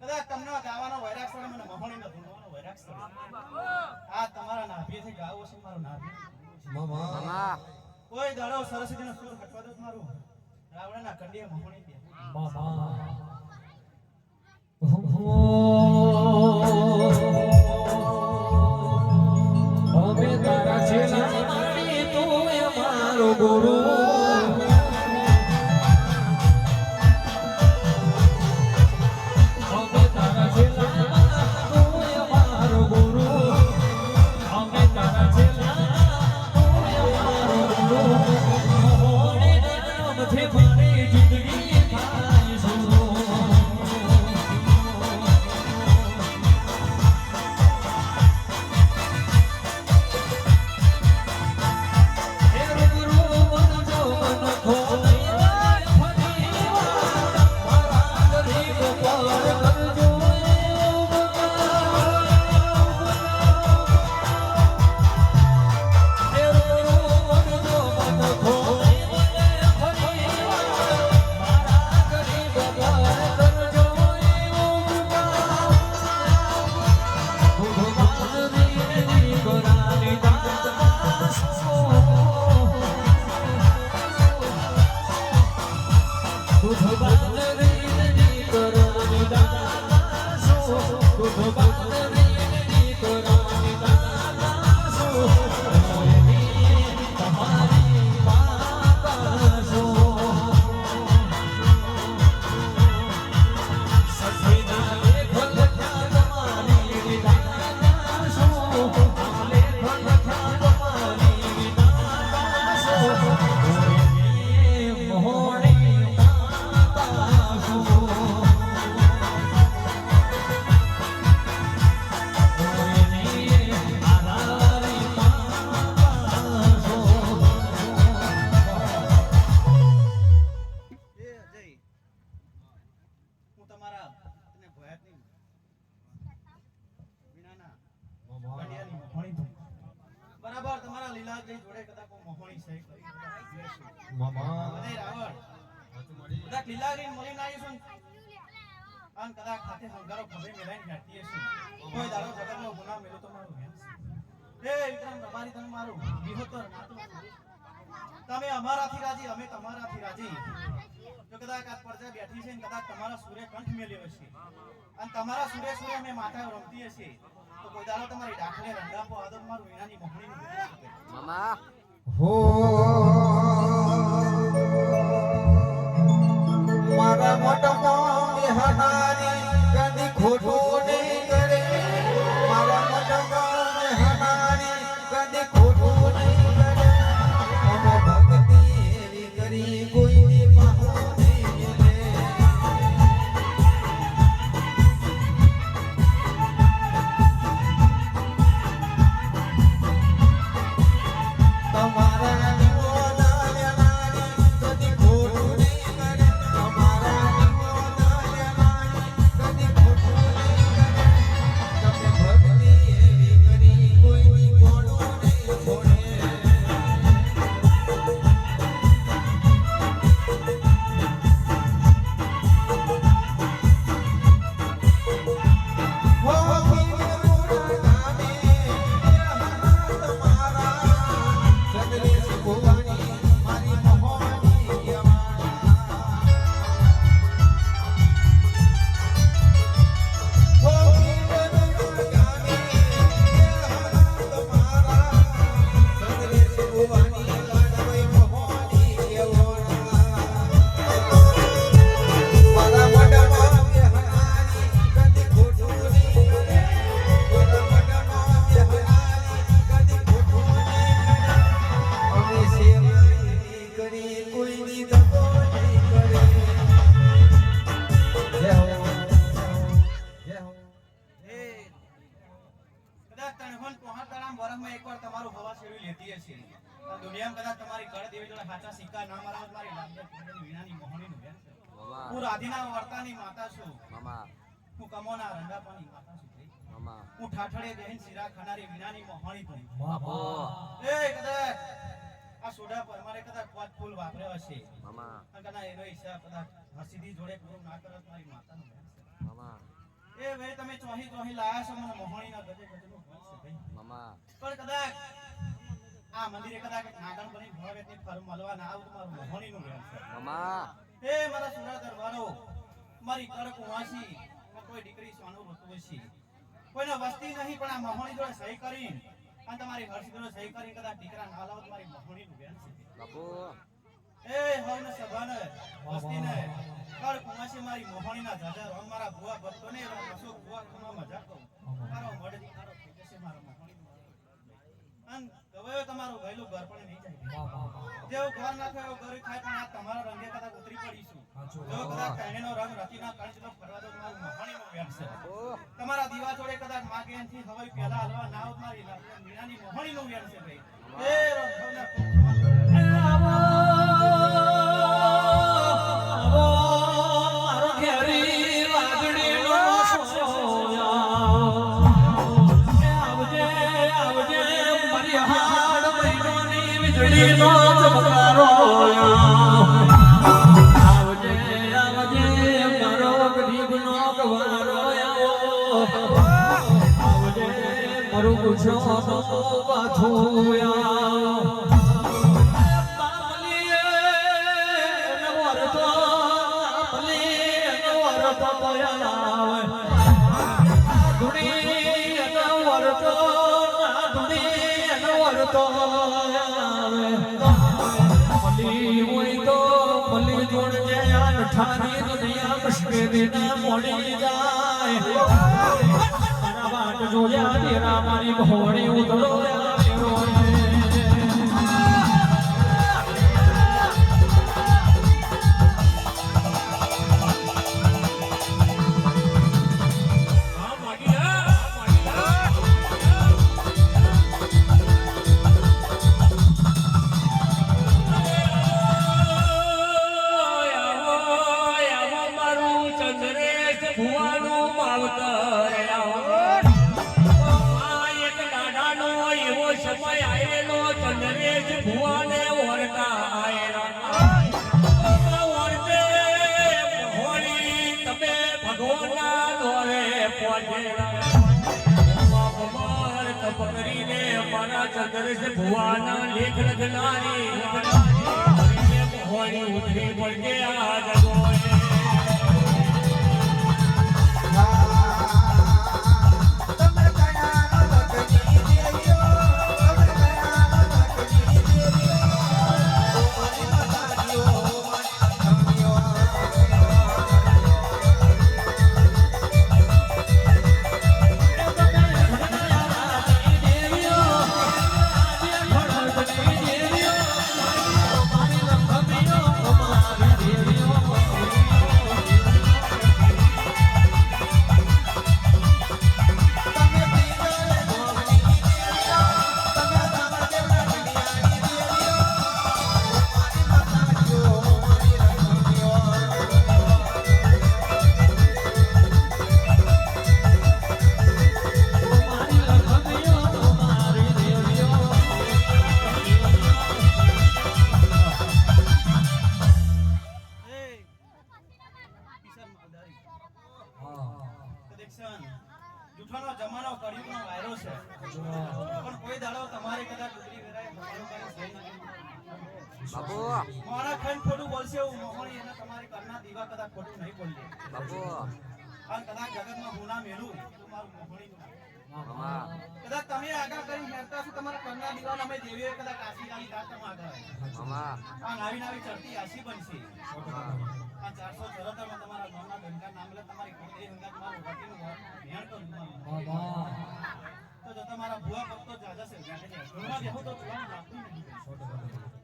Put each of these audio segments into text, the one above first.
કદાચ તમને ગાવાનો વૈરાગ સળે મને મહોણીનો ધૂણવાનો વૈરાગ સળે આ તમારા નાભીએથી ગાવું છે મારું નાભી મામા કોઈ દાડો સરસ્વતીનો સુર હટવા દો મારું રાવણના કંડીએ મહોણી દે મામા અમે તારા છેલા મારી તું એ મારો ગુરુ બરાબર તમારા લીલાજી જોડે કદાચ કો મોહણી સહી કરી મામા અરે રાવણ કદાચ લીલાજી મળી ના આવીશું અન કદાચ ખાતે હંગારો ખભે મેલાઈને નાટીએ છે કોઈ દાડો જગતનો ગુનાહ મેલો તો મારું વેન એ વિક્રમ તમારી તને મારું વિહોતર નાતો તમે અમારાથી રાજી અમે તમારાથી રાજી જો કદાચ આ પરજા બેઠી છે ને કદાચ તમારા સૂર્ય કંઠ મેલ્યો છે અને તમારા સૂર્ય સૂર્ય અમે માતા રમતી હશે તો કોઈ દાડો તમારી ડાકલે રંડાપો આદમ મારું વિનાની મોહણીનું મામા હો મારા મોટો મેહનારી કદી ખોટું નહીં કરે મારા મોટો મેહનારી કદી ખોટું નહીં કરે અમે ભક્તિ એવી કરી કોઈની પાહોની રે તમારા અને કદાચ તમારી કળ દેવી જોડે સાચા સિક્કા ના મારા મારી લાંબી વીણાની મોહણીનું બેન છે મામા હું રાધીના વર્તાની માતા છું મામા હું કમોના રંડાપાની માતા છું ભાઈ મામા હું ઠાઠડે બેન શિરા ખાનારી વીણાની મોહણી છું બાપુ એ કદાચ આ સોડા પર મારે કદાચ પાંચ ફૂલ વાપર્યો હશે મામા અને કદાચ એનો હિસાબ કદાચ હસીદી જોડે પૂરું ના કરત મારી માતાનું બેન છે મામા એ ભાઈ તમે ચોહી ચોહી લાયા છો મને મોહણીના ગજે ગજનું ફળ છે ભાઈ મામા પણ કદાચ આ મંદિરે કદાચ નાગણ બની ભવાવેતની ફર મળવા ના આવું તમારું મોહણીનું બેન છે મામા એ મારા સુરા દરબારો મારી કડક વાસી કોઈ દીકરી સોનું રોતું છે કોઈને વસ્તી નહીં પણ આ મોહણી જોડે સહી કરી અને તમારી હર્ષ જોડે સહી કરી કદાચ દીકરા ના લાવો તમારી મોહણીનું બેન છે બાપુ એ હવને સભાને વસ્તીને કડક વાસી મારી મોહણીના જાજા રોમ મારા ભુવા ભક્તોને અશોક ભુવા ખમા મજા કહું મારો મડદી મારો થઈ જશે મારા મોહણીનું અન હવે તમારું ગયેલું ઘર પણ નહીં જાય જેવો ઘર નાખો એવો ઘર થાય પણ આ તમારા રંગે કદાચ ઉતરી પડીશું જો કદાચ કહેણીનો રંગ રતિના કણ જેટલો ફરવા દો મારું મોહણીનો વેમ છે તમારા દીવા જોડે કદાચ માગે એનથી હવાઈ પહેલા હલવા ના આવત મારી મીણાની મોહણીનો વેમ છે ભાઈ એ રંગના આવજે આવજે મારો ગરીબનો ગવારો આવજે મારું પૂછો ઠાની દુનિયા મુશ્કેલી ના મોડી જાય મારા વાટ જોયા તેરા મારી ભોણી ઉતરો ભુવાના લેખ લગનારી મોહણી ઉતરી પડકે આ જગોએ જૂઠાનો જમાનો કળિયુગનો વાયરો છે પણ કોઈ દાડો તમારે કદાચ ડુગરી વેરાય બાપુ મારા ખંડ ખોટું બોલશે એવું મોહણી એને તમારે કરના દીવા કદાચ ખોટું નહીં બોલીએ બાપુ અને કદાચ જગતમાં ગુના મેલું તો મારું મોહણી મામા કદાચ તમે આગળ કરી હેરતા છો તમારા કરના દીવાના અમે દેવીએ કદાચ આશી ગાલી દાત તમે આગળ મામા આ નાવી નાવી ચડતી આશી બનશે આ 474 માં તમારા નામના ધનકા નામ લે તમારી કુળદેવી હંગા તમારું વટીનું ધ્યાન કરું તો જો તમારા ભુવા ભક્તો જાજા છે ઘરમાં બેહો તો જોવાનું લાગતું નહીં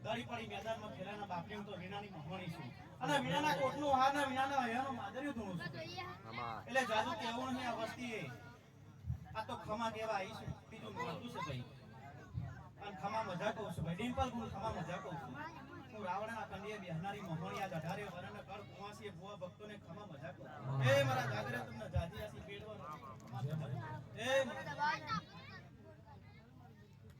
ગાડી પડી મેદાનમાં ફેરાના બાપની તો વીણાની મોહણી છું અને વીણાના કોટનું હાર ને વીણાના હયાનો માદર્યું ધૂણું છું મામા એટલે જાદુ કેવું નહીં આ વસ્તી આ તો ખમા કેવા આવી છે બીજું મળતું છે ભાઈ અને ખમા મજા કહું છું ભાઈ ડિમ્પલ હું ખમા મજા કહું છું હું રાવણના કંડીએ બેહનારી મોહણિયા જઢારે વરણ કર કુવાસી ભુવા ભક્તોને ખમા મજા કહું એ મારા જાગરે તમને જાજી આસી પેડવા એ